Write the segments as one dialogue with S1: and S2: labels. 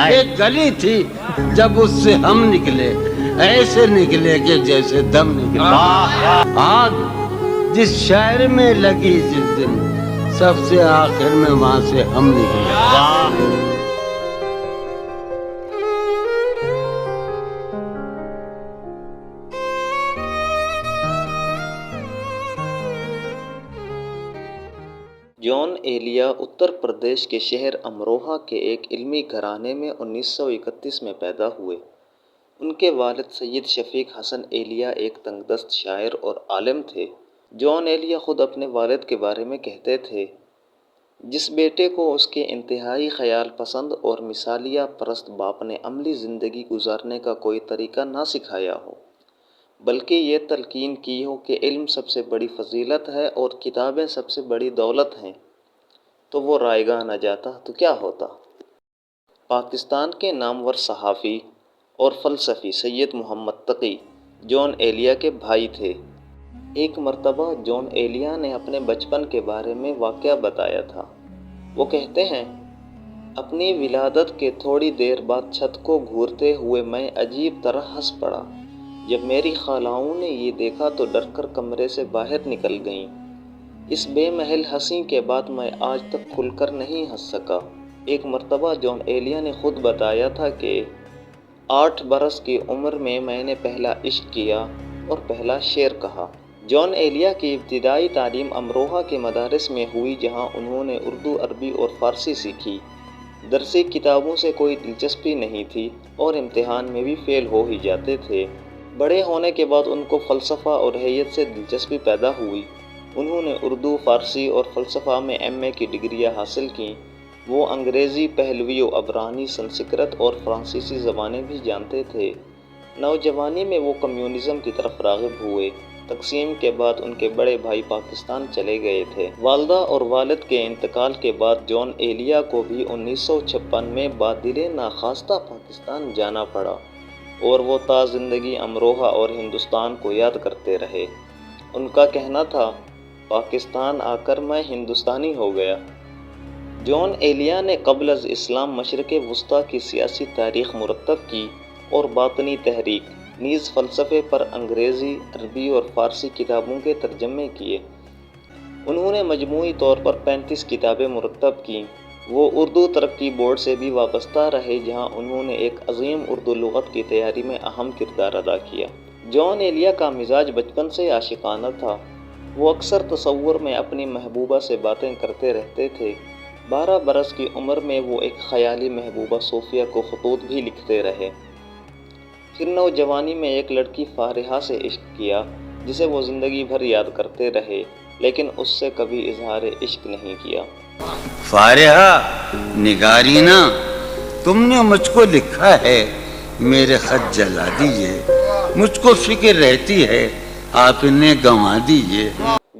S1: ایک گلی تھی جب اس سے ہم نکلے ایسے نکلے کہ جیسے دم نکلے. آگ جس شہر میں لگی جس دن سب سے آخر میں وہاں سے ہم نکلے.
S2: جان ایلیا اتر پردیش کے شہر امروہہ کے ایک علمی گھرانے میں 1931 میں پیدا ہوئے. ان کے والد سید شفیق حسن ایلیا ایک تنگ دست شاعر اور عالم تھے. جان ایلیا خود اپنے والد کے بارے میں کہتے تھے، جس بیٹے کو اس کے انتہائی خیال پسند اور مثالیہ پرست باپ نے عملی زندگی گزارنے کا کوئی طریقہ نہ سکھایا ہو، بلکہ یہ تلقین کی ہو کہ علم سب سے بڑی فضیلت ہے اور کتابیں سب سے بڑی دولت ہیں، تو وہ رائیگاں نہ جاتا تو کیا ہوتا. پاکستان کے نامور صحافی اور فلسفی سید محمد تقی جان ایلیا کے بھائی تھے. ایک مرتبہ جان ایلیا نے اپنے بچپن کے بارے میں واقعہ بتایا تھا. وہ کہتے ہیں، اپنی ولادت کے تھوڑی دیر بعد چھت کو گھورتے ہوئے میں عجیب طرح ہنس پڑا. جب میری خالائوں نے یہ دیکھا تو ڈر کر کمرے سے باہر نکل گئیں. اس بے محل ہنسی کے بعد میں آج تک کھل کر نہیں ہنس سکا. ایک مرتبہ جان ایلیا نے خود بتایا تھا کہ 8 برس کی عمر میں نے پہلا عشق کیا اور پہلا شعر کہا. جان ایلیا کی ابتدائی تعلیم امروہہ کے مدارس میں ہوئی، جہاں انہوں نے اردو، عربی اور فارسی سیکھی. درسی کتابوں سے کوئی دلچسپی نہیں تھی اور امتحان میں بھی فیل ہو ہی جاتے تھے. بڑے ہونے کے بعد ان کو فلسفہ اور حدیث سے دلچسپی پیدا ہوئی. انہوں نے اردو، فارسی اور فلسفہ میں ایم اے کی ڈگریاں حاصل کیں. وہ انگریزی، پہلوی و عبرانی، سنسکرت اور فرانسیسی زبانیں بھی جانتے تھے. نوجوانی میں وہ کمیونزم کی طرف راغب ہوئے. تقسیم کے بعد ان کے بڑے بھائی پاکستان چلے گئے تھے. والدہ اور والد کے انتقال کے بعد جان ایلیا کو بھی 1956 میں بادل ناخواستہ پاکستان جانا پڑا اور وہ تا زندگی امروہہ اور ہندوستان کو یاد کرتے رہے. ان کا کہنا تھا، پاکستان آ کر میں ہندوستانی ہو گیا. جان ایلیا نے قبل از اسلام مشرق وسطیٰ کی سیاسی تاریخ مرتب کی اور باطنی تحریک، نیز فلسفے پر انگریزی، عربی اور فارسی کتابوں کے ترجمے کیے. انہوں نے مجموعی طور پر 35 کتابیں مرتب کیں. وہ اردو ترقی بورڈ سے بھی وابستہ رہے، جہاں انہوں نے ایک عظیم اردو لغت کی تیاری میں اہم کردار ادا کیا. جان ایلیا کا مزاج بچپن سے عاشقانہ تھا. وہ اکثر تصور میں اپنی محبوبہ سے باتیں کرتے رہتے تھے. 12 برس کی عمر میں وہ ایک خیالی محبوبہ صوفیہ کو خطوط بھی لکھتے رہے. پھر نوجوانی میں ایک لڑکی فارحہ سے عشق کیا، جسے وہ زندگی بھر یاد کرتے رہے، لیکن اس سے کبھی اظہار عشق نہیں کیا.
S1: فارحہ نگارینا، تم نے مجھ کو لکھا ہے، میرے خط جلا دیجئے. مجھ کو فکر رہتی ہے آپ انہیں گنوا دیجئے.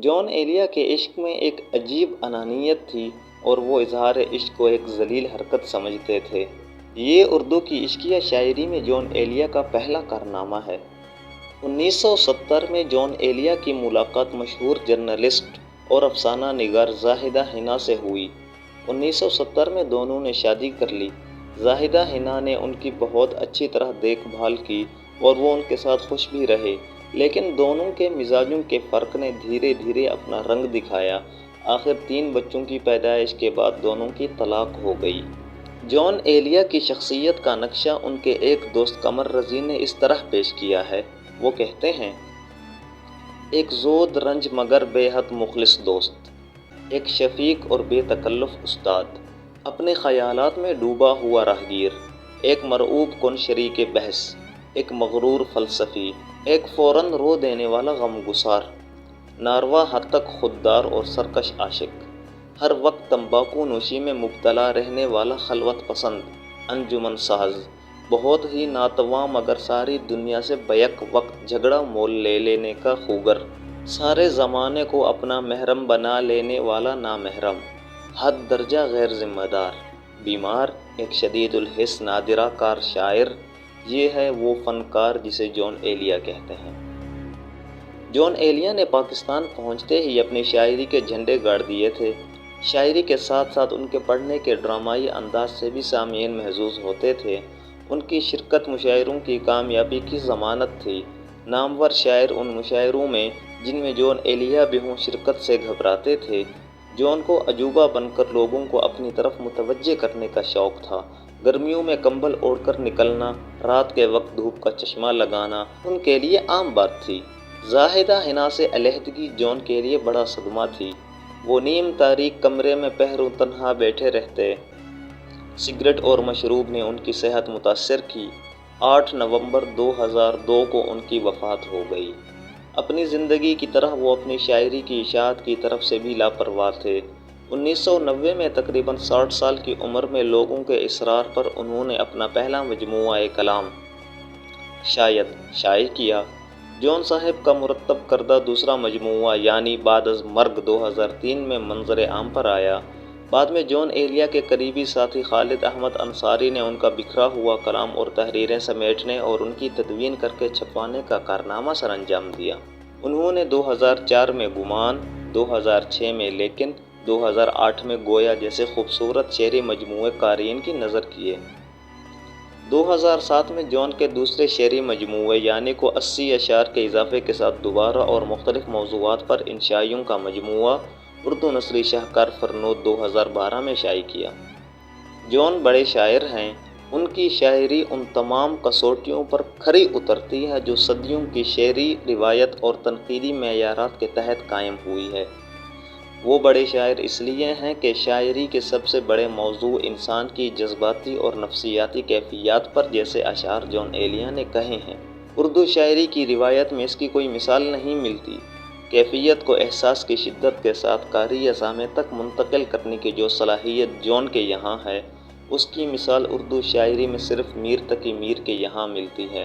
S2: جان ایلیا کے عشق میں ایک عجیب انانیت تھی اور وہ اظہار عشق کو ایک ذلیل حرکت سمجھتے تھے. یہ اردو کی عشقیہ شاعری میں جان ایلیا کا پہلا کارنامہ ہے. 1970 میں جان ایلیا کی ملاقات مشہور جرنلسٹ اور افسانہ نگار زاہدہ حنا سے ہوئی. 1970 میں دونوں نے شادی کر لی. زاہدہ حنا نے ان کی بہت اچھی طرح دیکھ بھال کی اور وہ ان کے ساتھ خوش بھی رہے، لیکن دونوں کے مزاجوں کے فرق نے دھیرے دھیرے اپنا رنگ دکھایا. آخر 3 بچوں کی پیدائش کے بعد دونوں کی طلاق ہو گئی. جان ایلیا کی شخصیت کا نقشہ ان کے ایک دوست قمر رضی نے اس طرح پیش کیا ہے. وہ کہتے ہیں، ایک زود رنج مگر بے حد مخلص دوست، ایک شفیق اور بے تکلف استاد، اپنے خیالات میں ڈوبا ہوا راہگیر، ایک مرعوب کن شریک بحث، ایک مغرور فلسفی، ایک فوراً رو دینے والا غمگسار، ناروا حد تک خوددار اور سرکش عاشق، ہر وقت تمباکو نوشی میں مبتلا رہنے والا خلوت پسند، انجمن ساز، بہت ہی ناتواں مگر ساری دنیا سے بیک وقت جھگڑا مول لے لینے کا خوگر، سارے زمانے کو اپنا محرم بنا لینے والا نامحرم، حد درجہ غیر ذمہ دار، بیمار، ایک شدید الحس نادرہ کار شاعر. یہ ہے وہ فنکار جسے جان ایلیا کہتے ہیں. جان ایلیا نے پاکستان پہنچتے ہی اپنی شاعری کے جھنڈے گاڑ دیے تھے. شاعری کے ساتھ ساتھ ان کے پڑھنے کے ڈرامائی انداز سے بھی سامعین محظوظ ہوتے تھے۔ ان کی شرکت مشاعروں کی کامیابی کی ضمانت تھی۔ نامور شاعر ان مشاعروں میں، جن میں جان ایلیا بھی ہوں، شرکت سے گھبراتے تھے۔ جان کو عجوبہ بن کر لوگوں کو اپنی طرف متوجہ کرنے کا شوق تھا۔ گرمیوں میں کمبل اوڑھ کر نکلنا، رات کے وقت دھوپ کا چشمہ لگانا ان کے لیے عام بات تھی۔ زاہدہ حنا سے علیحدگی جان کے لیے بڑا صدمہ تھی۔ وہ نیم تاریک کمرے میں پہروں تنہا بیٹھے رہتے۔ سگریٹ اور مشروب نے ان کی صحت متاثر کی۔ 8 نومبر 2002 کو ان کی وفات ہو گئی۔ اپنی زندگی کی طرح وہ اپنی شاعری کی اشاعت کی طرف سے بھی لاپرواہ تھے۔ 1990 میں تقریباً 60 سال کی عمر میں لوگوں کے اصرار پر انہوں نے اپنا پہلا مجموعہ کلام شائع کیا۔ جان صاحب کا مرتب کردہ دوسرا مجموعہ یعنی بعد از مرگ 2003 میں منظر عام پر آیا۔ بعد میں جان ایلیا کے قریبی ساتھی خالد احمد انصاری نے ان کا بکھرا ہوا کلام اور تحریریں سمیٹنے اور ان کی تدوین کر کے چھپوانے کا کارنامہ سر انجام دیا۔ انہوں نے 2004 میں گمان، 2006 میں لیکن، 2008 میں گویا جیسے خوبصورت شعری مجموعے قارئین کی نظر کیے۔ 2007 میں جان کے دوسرے شعری مجموعے یعنی کو 80 اشعار کے اضافے کے ساتھ دوبارہ اور مختلف موضوعات پر انشائیوں کا مجموعہ اردو نثری شاہکار فرنود 2012 میں شائع کیا۔ جان بڑے شاعر ہیں۔ ان کی شاعری ان تمام کسوٹیوں پر کھری اترتی ہے جو صدیوں کی شعری روایت اور تنقیدی معیارات کے تحت قائم ہوئی ہے۔ وہ بڑے شاعر اس لیے ہیں کہ شاعری کے سب سے بڑے موضوع انسان کی جذباتی اور نفسیاتی کیفیات پر جیسے اشعار جان ایلیا نے کہے ہیں۔ اردو شاعری کی روایت میں اس کی کوئی مثال نہیں ملتی۔ کیفیت کو احساس کی شدت کے ساتھ قاری یا سامع تک منتقل کرنے کی جو صلاحیت جان کے یہاں ہے، اس کی مثال اردو شاعری میں صرف میر تقی میر کے یہاں ملتی ہے۔